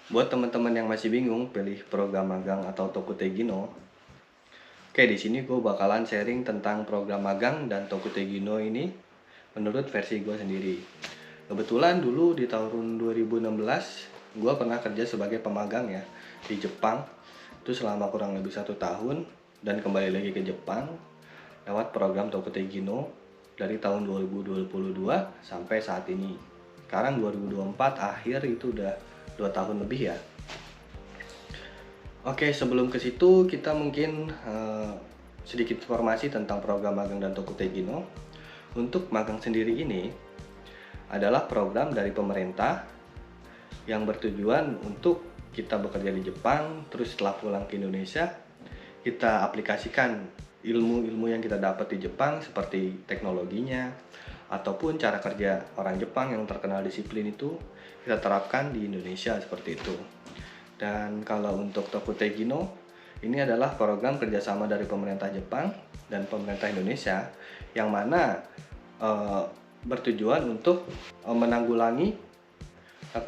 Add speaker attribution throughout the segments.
Speaker 1: Buat teman-teman yang masih bingung pilih program magang atau Tokutegino, oke di sini gue bakalan sharing tentang program magang dan Tokutegino ini menurut versi gue sendiri. Kebetulan dulu di tahun 2016 gue pernah kerja sebagai pemagang ya di Jepang. Itu selama kurang lebih 1 tahun dan kembali lagi ke Jepang lewat program Tokutegino dari tahun 2022 sampai saat ini. Sekarang 2024 akhir itu udah 2 tahun lebih ya. Oke, sebelum ke situ kita mungkin sedikit informasi tentang program magang dan Tokutegino. Untuk magang sendiri ini adalah program dari pemerintah yang bertujuan untuk kita bekerja di Jepang, terus setelah pulang ke Indonesia, kita aplikasikan ilmu-ilmu yang kita dapat di Jepang seperti teknologinya, ataupun cara kerja orang Jepang yang terkenal disiplin itu kita terapkan di Indonesia seperti itu. Dan kalau untuk Tokutegino, ini adalah program kerjasama dari pemerintah Jepang dan pemerintah Indonesia yang mana bertujuan untuk menanggulangi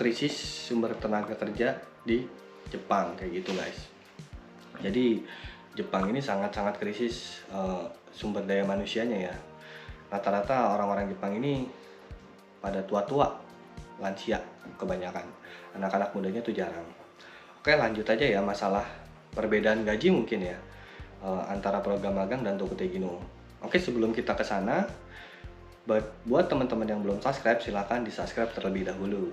Speaker 1: krisis sumber tenaga kerja di Jepang kayak gitu guys. Jadi Jepang ini sangat-sangat krisis sumber daya manusianya ya. Rata-rata orang-orang Jepang ini pada tua-tua, lansia kebanyakan. Anak-anak mudanya tuh jarang. Oke, lanjut aja ya masalah perbedaan gaji mungkin ya antara program magang dan Tokutegino. Oke, sebelum kita ke sana, buat teman-teman yang belum subscribe silahkan di-subscribe terlebih dahulu.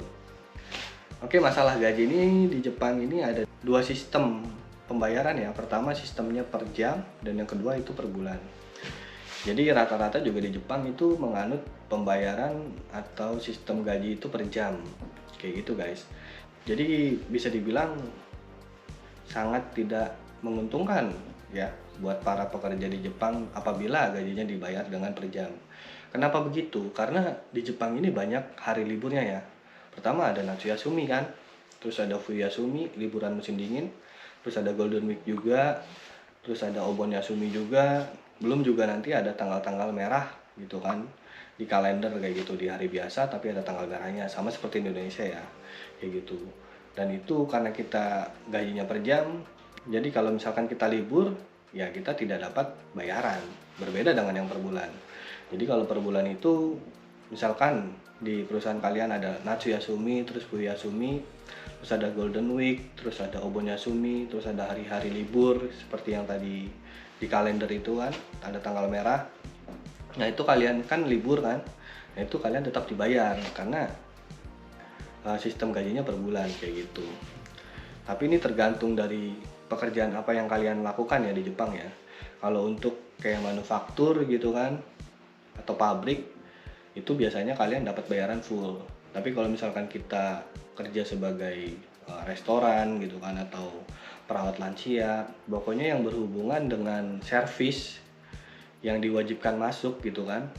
Speaker 1: Oke, masalah gaji ini di Jepang ini ada dua sistem pembayaran ya. Pertama sistemnya per jam dan yang kedua itu per bulan. Jadi rata-rata juga di Jepang itu menganut pembayaran atau sistem gaji itu per jam. Kayak gitu guys. Jadi bisa dibilang sangat tidak menguntungkan ya buat para pekerja di Jepang apabila gajinya dibayar dengan per jam. Kenapa begitu? Karena di Jepang ini banyak hari liburnya ya. Pertama ada Natsuyasumi kan, terus ada Fuyasumi, liburan musim dingin, terus ada Golden Week juga, terus ada Obon Yasumi juga, belum juga nanti ada tanggal-tanggal merah gitu kan di kalender kayak gitu di hari biasa tapi ada tanggal merahnya sama seperti Indonesia ya kayak gitu. Dan itu karena kita gajinya per jam, jadi kalau misalkan kita libur ya kita tidak dapat bayaran, berbeda dengan yang per bulan. Jadi kalau per bulan itu misalkan di perusahaan kalian ada Natsuyasumi, terus Fuyasumi, terus ada Golden Week, terus ada Obon Yasumi, terus ada hari-hari libur seperti yang tadi di kalender itu kan ada tanggal merah. Nah itu kalian kan libur kan, nah itu kalian tetap dibayar karena sistem gajinya per bulan kayak gitu. Tapi ini tergantung dari pekerjaan apa yang kalian lakukan ya di Jepang ya. Kalau untuk kayak manufaktur gitu kan atau pabrik itu biasanya kalian dapat bayaran full. Tapi kalau misalkan kita kerja sebagai restoran gitu kan atau perawat lansia, pokoknya yang berhubungan dengan servis yang diwajibkan masuk gitu kan,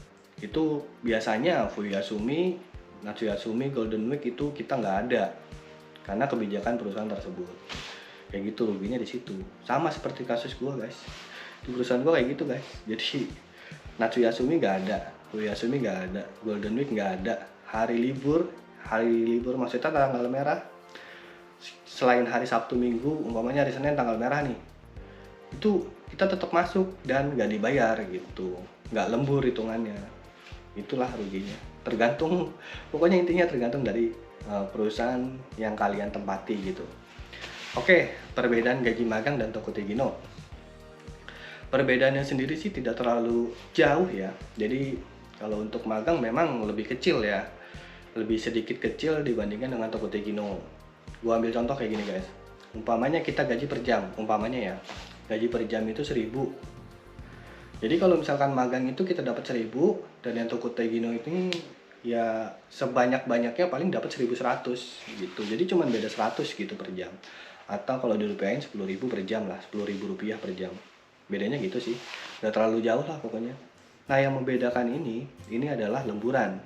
Speaker 1: itu biasanya Fuyasumi, Natsuyasumi, Golden Week itu kita nggak ada karena kebijakan perusahaan tersebut. Kayak gitu ruginya di situ. Sama seperti kasus gua guys. Di perusahaan gua kayak gitu guys. Jadi Natsuyasumi nggak ada, Fuyasumi nggak ada, Golden Week nggak ada. Hari libur maksudnya tanggal merah. Selain hari Sabtu Minggu, umpamanya hari Senin tanggal merah nih, itu kita tetap masuk dan nggak dibayar gitu, nggak lembur hitungannya. Itulah ruginya. Tergantung, pokoknya intinya tergantung dari perusahaan yang kalian tempati gitu. Oke, perbedaan gaji magang dan Tokutegino. Perbedaannya sendiri sih tidak terlalu jauh ya. Jadi kalau untuk magang memang lebih kecil ya, lebih sedikit kecil dibandingkan dengan Tokutegino. Gua ambil contoh kayak gini guys. Umpamanya kita gaji per jam, umpamanya ya. Gaji per jam itu 1.000. Jadi kalau misalkan magang itu kita dapat 1.000 dan yang Tokutegino ini ya sebanyak-banyaknya paling dapat 1.100 gitu. Jadi cuma beda 100 gitu per jam. Atau kalau dirupiahin 10.000 per jam lah, 10.000 rupiah per jam. Bedanya gitu sih. Gak terlalu jauh lah pokoknya. Nah, yang membedakan ini adalah lemburan.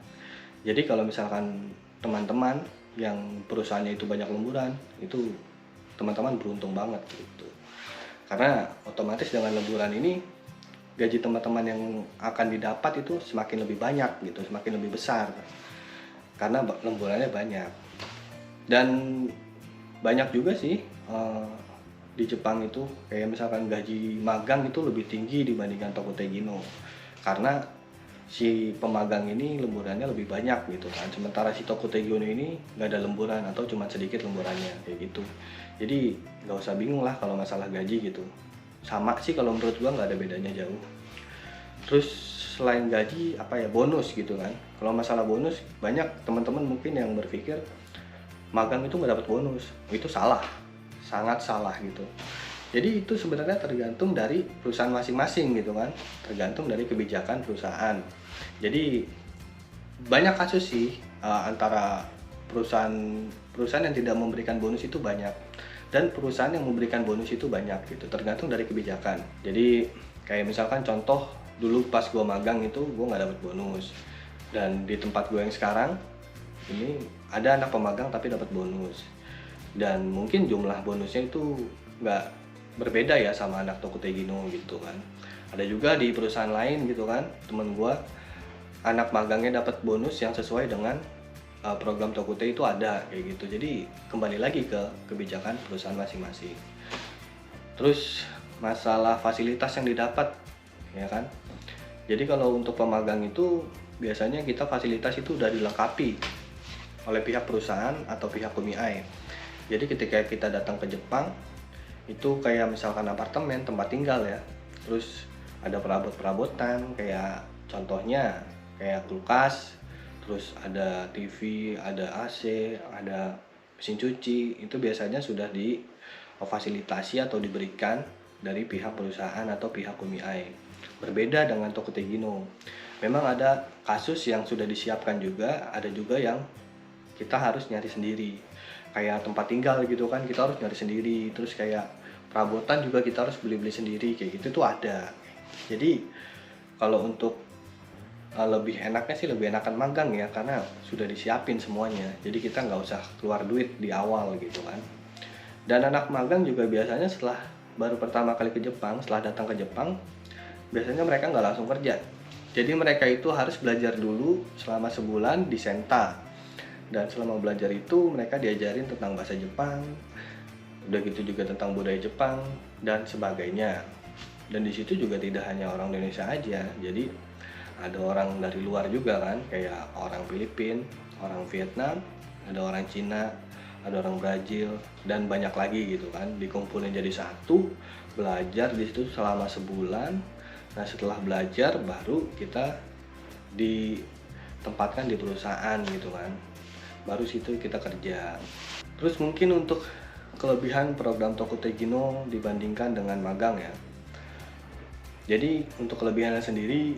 Speaker 1: Jadi kalau misalkan teman-teman yang perusahaannya itu banyak lemburan, itu teman-teman beruntung banget gitu. Karena otomatis dengan lemburan ini gaji teman-teman yang akan didapat itu semakin lebih banyak gitu, semakin lebih besar karena lemburannya banyak. Dan banyak juga sih di Jepang itu kayak misalkan gaji magang itu lebih tinggi dibandingkan Toko Tegino, karena si pemagang ini lemburannya lebih banyak gitu kan, sementara si Toko Tegino ini nggak ada lemburan atau cuma sedikit lemburannya kayak gitu. Jadi nggak usah bingung lah kalau masalah gaji gitu, sama sih kalau menurut gua nggak ada bedanya jauh. Terus selain gaji apa ya, bonus gitu kan. Kalau masalah bonus, banyak teman-teman mungkin yang berpikir magang itu nggak dapat bonus. Itu salah, sangat salah gitu. Jadi itu sebenarnya tergantung dari perusahaan masing-masing gitu kan, tergantung dari kebijakan perusahaan. Jadi banyak kasus sih antara perusahaan yang tidak memberikan bonus itu banyak, dan perusahaan yang memberikan bonus itu banyak gitu, tergantung dari kebijakan. Jadi kayak misalkan contoh, dulu pas gue magang itu gue nggak dapet bonus, dan di tempat gue yang sekarang ini ada anak pemagang tapi dapat bonus, dan mungkin jumlah bonusnya itu nggak berbeda ya sama anak Toko Tegino gitu kan. Ada juga di perusahaan lain gitu kan, temen gue anak magangnya dapat bonus yang sesuai dengan program Tokute itu ada kayak gitu. Jadi kembali lagi ke kebijakan perusahaan masing-masing. Terus masalah fasilitas yang didapat ya kan. Jadi kalau untuk pemagang itu biasanya kita fasilitas itu udah dilengkapi oleh pihak perusahaan atau pihak Kumiai. Jadi ketika kita datang ke Jepang itu kayak misalkan apartemen, tempat tinggal ya. Terus ada perabot-perabotan kayak contohnya kayak kulkas, terus ada TV, ada AC, ada mesin cuci. Itu biasanya sudah difasilitasi atau diberikan dari pihak perusahaan atau pihak Kumiai. Berbeda dengan Toko Tegino. Memang ada kasus yang sudah disiapkan juga, ada juga yang kita harus nyari sendiri. Kayak tempat tinggal gitu kan, kita harus nyari sendiri. Terus kayak perabotan juga kita harus beli-beli sendiri, kayak gitu tuh ada. Jadi kalau untuk lebih enaknya sih lebih enakan magang ya, karena sudah disiapin semuanya. Jadi kita nggak usah keluar duit di awal gitu kan. Dan anak magang juga biasanya setelah baru pertama kali ke Jepang, setelah datang ke Jepang, biasanya mereka nggak langsung kerja. Jadi mereka itu harus belajar dulu selama sebulan di Senta. Dan selama belajar itu mereka diajarin tentang bahasa Jepang, udah gitu juga tentang budaya Jepang dan sebagainya. Dan di situ juga tidak hanya orang Indonesia aja, jadi ada orang dari luar juga kan, kayak orang Filipina, orang Vietnam, ada orang Cina, ada orang Brazil, dan banyak lagi gitu kan, dikumpulin jadi satu, belajar di situ selama sebulan. Nah setelah belajar baru kita ditempatkan di perusahaan gitu kan, baru situ kita kerja. Terus mungkin untuk kelebihan program Toko Tegino dibandingkan dengan magang ya. Jadi untuk kelebihannya sendiri,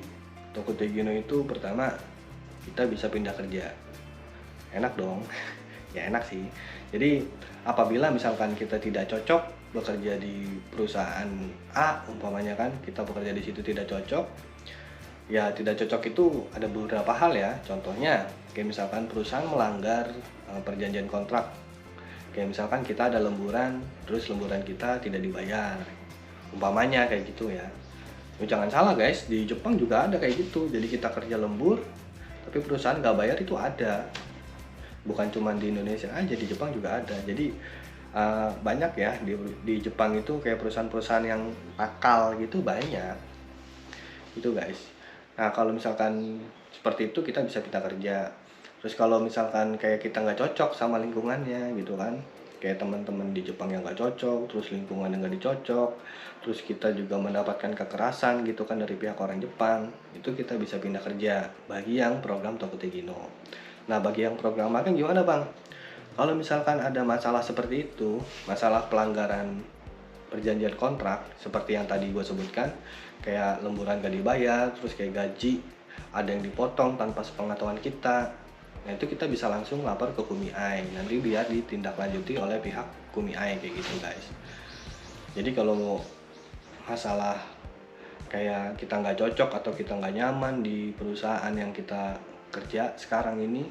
Speaker 1: Toko Tegino itu pertama kita bisa pindah kerja. Enak dong. Ya enak sih. Jadi apabila misalkan kita tidak cocok bekerja di perusahaan A umpamanya kan, kita bekerja di situ tidak cocok. Ya tidak cocok itu ada beberapa hal ya. Contohnya kayak misalkan perusahaan melanggar perjanjian kontrak. Kayak misalkan kita ada lemburan, terus lemburan kita tidak dibayar. Umpamanya kayak gitu ya. Jangan salah guys, di Jepang juga ada kayak gitu. Jadi kita kerja lembur, tapi perusahaan nggak bayar itu ada. Bukan cuma di Indonesia aja, di Jepang juga ada. Jadi banyak ya di Jepang itu kayak perusahaan-perusahaan yang nakal gitu banyak. Itu guys. Nah kalau misalkan seperti itu kita bisa pindah kerja. Terus kalau misalkan kayak kita nggak cocok sama lingkungannya gitu kan, kayak teman-teman di Jepang yang nggak cocok, terus lingkungan yang nggak dicocok, terus kita juga mendapatkan kekerasan gitu kan dari pihak orang Jepang, itu kita bisa pindah kerja bagi yang program Toko Tegino. Nah bagi yang program magang gimana bang? Kalau misalkan ada masalah seperti itu, masalah pelanggaran perjanjian kontrak seperti yang tadi gue sebutkan, kayak lemburan gak dibayar, terus kayak gaji ada yang dipotong tanpa sepengetahuan kita, nah itu kita bisa langsung lapor ke Kumiai, nanti biar ditindaklanjuti oleh pihak Kumiai kayak gitu guys. Jadi kalau masalah kayak kita nggak cocok atau kita nggak nyaman di perusahaan yang kita kerja sekarang ini,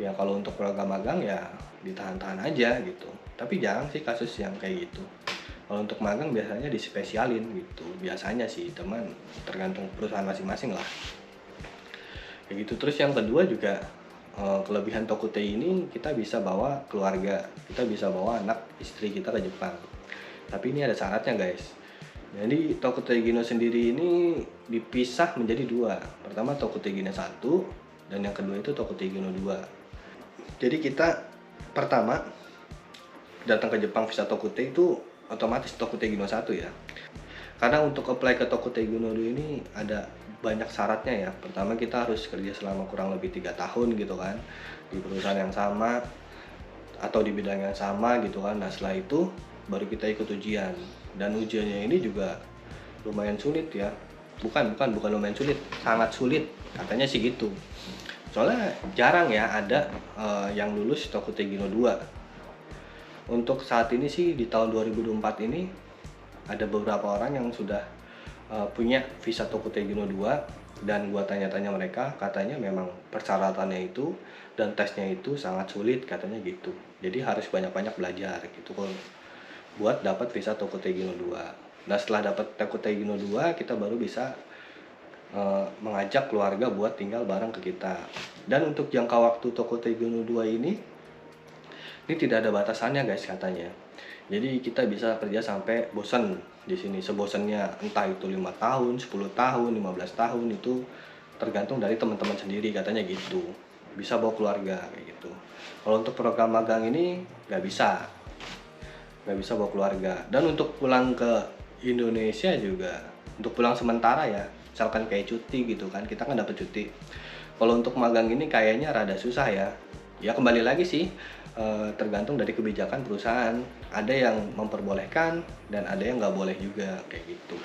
Speaker 1: ya kalau untuk program magang ya ditahan-tahan aja gitu. Tapi jarang sih kasus yang kayak gitu. Kalau untuk magang biasanya dispesialin gitu, biasanya sih teman, tergantung perusahaan masing-masing lah kayak gitu. Terus yang kedua juga kelebihan Tokutei ini kita bisa bawa keluarga, kita bisa bawa anak istri kita ke Jepang. Tapi ini ada syaratnya guys. Jadi Tokutei Gino sendiri ini dipisah menjadi dua. Pertama Tokutei Gino 1 dan yang kedua itu Tokutei Gino 2. Jadi kita pertama datang ke Jepang visa Tokutei itu otomatis Tokutei Gino 1 ya. Karena untuk apply ke Tokutei Gino 2 ini ada banyak syaratnya ya. Pertama kita harus kerja selama kurang lebih 3 tahun gitu kan di perusahaan yang sama atau di bidang yang sama gitu kan. Nah setelah itu baru kita ikut ujian, dan ujiannya ini juga lumayan sulit ya. Bukan lumayan sulit, sangat sulit katanya sih gitu. Soalnya jarang ya ada yang lulus Tokutei Gino 2. Untuk saat ini sih di tahun 2024 ini ada beberapa orang yang sudah punya visa Tokutei Gino 2, dan gua tanya-tanya mereka, katanya memang persyaratannya itu dan tesnya itu sangat sulit katanya gitu. Jadi harus banyak-banyak belajar gitu kalau buat dapat visa Tokutei Gino 2. Nah setelah dapat Tokutei Gino 2 kita baru bisa mengajak keluarga buat tinggal bareng ke kita. Dan untuk jangka waktu Tokutei Gino 2 ini tidak ada batasannya guys katanya. Jadi kita bisa kerja sampai bosan di sini, sebosannya, entah itu 5 tahun, 10 tahun, 15 tahun, itu tergantung dari teman-teman sendiri katanya gitu. Bisa bawa keluarga kayak gitu. Kalau untuk program magang ini nggak bisa bawa keluarga. Dan untuk pulang ke Indonesia juga, untuk pulang sementara ya, misalkan kayak cuti gitu kan, kita kan dapat cuti. Kalau untuk magang ini kayaknya rada susah ya. Ya kembali lagi sih, tergantung dari kebijakan perusahaan. Ada yang memperbolehkan dan ada yang nggak boleh juga kayak gitu.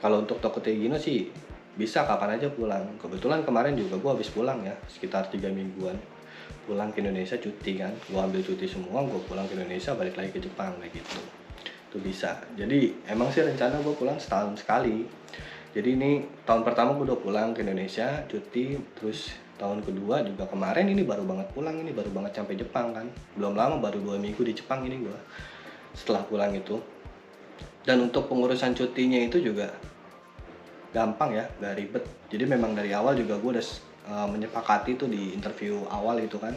Speaker 1: Kalau untuk Tokutei Gino sih bisa kapan aja pulang. Kebetulan kemarin juga gue habis pulang ya, sekitar 3 mingguan pulang ke Indonesia cuti kan. Gue ambil cuti semua, gue pulang ke Indonesia, balik lagi ke Jepang kayak gitu. Itu bisa. Jadi emang sih rencana gue pulang setahun sekali. Jadi ini tahun pertama gue udah pulang ke Indonesia cuti, terus tahun kedua juga kemarin ini baru banget pulang, ini baru banget sampai Jepang kan. Belum lama, baru 2 minggu di Jepang ini gue setelah pulang itu. Dan untuk pengurusan cutinya itu juga gampang ya, gak ribet. Jadi memang dari awal juga gue udah menyepakati itu di interview awal itu kan,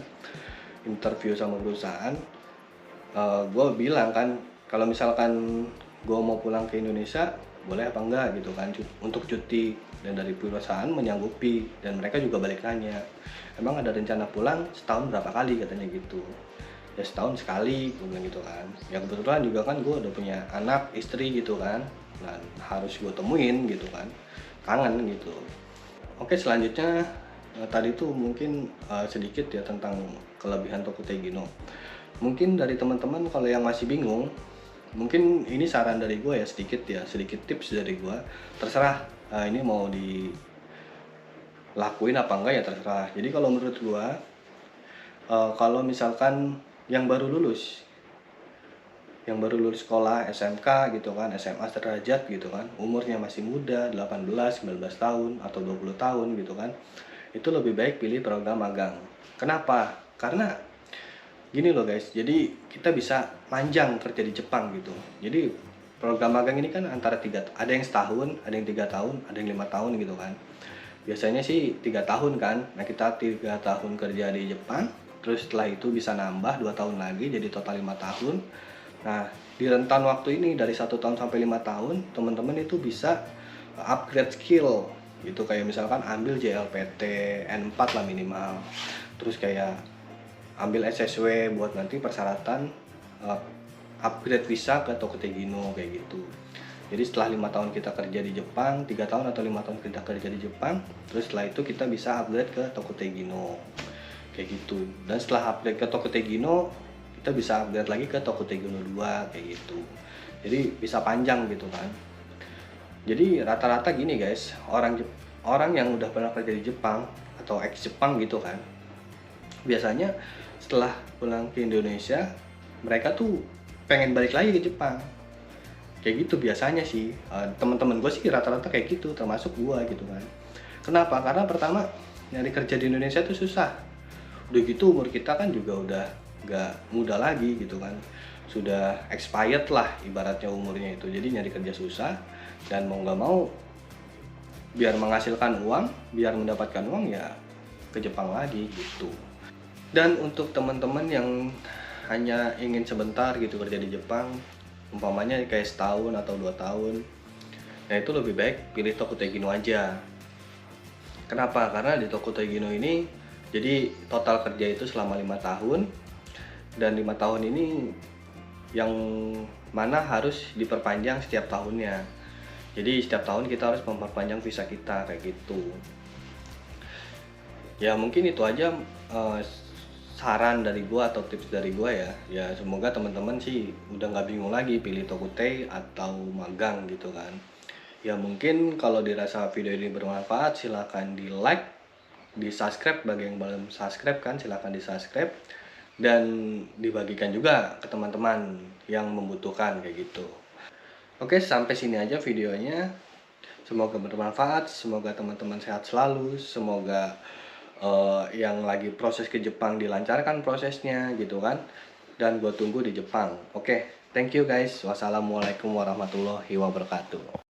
Speaker 1: interview sama perusahaan. Gue bilang kan kalau misalkan gue mau pulang ke Indonesia boleh apa enggak gitu kan untuk cuti, dan dari perusahaan menyanggupi, dan mereka juga balik nanya emang ada rencana pulang setahun berapa kali katanya gitu. Ya setahun sekali gue bilang gitu kan. Ya kebetulan juga kan gue udah punya anak istri gitu kan, dan harus gue temuin gitu kan, kangen gitu. Oke, selanjutnya tadi tuh mungkin sedikit ya tentang kelebihan Tokutei Gino. Mungkin dari teman-teman kalau yang masih bingung, mungkin ini saran dari gue ya, sedikit tips dari gue. Terserah ini mau dilakuin apa enggak ya terserah. Jadi kalau menurut gue, kalau misalkan yang baru lulus sekolah SMK gitu kan, SMA sederajat gitu kan, umurnya masih muda, 18, 19 tahun atau 20 tahun gitu kan, itu lebih baik pilih program magang. Kenapa? Karena gini loh guys, jadi kita bisa panjang kerja di Jepang gitu. Jadi program magang ini kan antara ada yang setahun, ada yang 3 tahun, ada yang 5 tahun gitu kan. Biasanya sih 3 tahun kan. Nah kita 3 tahun kerja di Jepang, terus setelah itu bisa nambah 2 tahun lagi jadi total 5 tahun. Nah di rentan waktu ini dari 1 tahun sampai 5 tahun, teman-teman itu bisa upgrade skill gitu, kayak misalkan ambil JLPT N4 lah minimal, terus kayak ambil SSW buat nanti persyaratan upgrade visa ke Tokutei Gino kayak gitu. Jadi setelah 5 tahun kita kerja di Jepang, 3 tahun atau 5 tahun kita kerja di Jepang, terus setelah itu kita bisa upgrade ke Tokutei Gino kayak gitu. Dan setelah upgrade ke Tokutei Gino, kita bisa upgrade lagi ke Tokutei Gino 2 kayak gitu. Jadi bisa panjang gitu kan. Jadi rata-rata gini guys, orang yang udah pernah kerja di Jepang atau ex Jepang gitu kan, biasanya setelah pulang ke Indonesia mereka tuh pengen balik lagi ke Jepang kayak gitu biasanya sih. Teman-teman gue sih rata-rata kayak gitu, termasuk gue gitu kan. Kenapa? Karena pertama nyari kerja di Indonesia tuh susah. Udah gitu umur kita kan juga udah gak muda lagi gitu kan, sudah expired lah ibaratnya umurnya itu. Jadi nyari kerja susah, dan mau gak mau biar menghasilkan uang, biar mendapatkan uang ya ke Jepang lagi gitu. Dan untuk teman-teman yang hanya ingin sebentar gitu kerja di Jepang, umpamanya kayak setahun atau 2 tahun, nah itu lebih baik pilih Toko Tegino aja. Kenapa? Karena di Toko Tegino ini jadi total kerja itu selama 5 tahun, dan 5 tahun ini yang mana harus diperpanjang setiap tahunnya. Jadi setiap tahun kita harus memperpanjang visa kita kayak gitu. Ya mungkin itu aja saran dari gua atau tips dari gua ya. Ya semoga teman-teman sih udah nggak bingung lagi pilih Tokutei atau magang gitu kan. Ya mungkin kalau dirasa video ini bermanfaat silahkan di like, di subscribe bagi yang belum subscribe kan silahkan di subscribe, dan dibagikan juga ke teman-teman yang membutuhkan kayak gitu. Oke, sampai sini aja videonya. Semoga bermanfaat, semoga teman-teman sehat selalu, semoga yang lagi proses ke Jepang dilancarkan prosesnya gitu kan, dan gue tunggu di Jepang. Oke, thank you guys. Wassalamualaikum warahmatullahi wabarakatuh.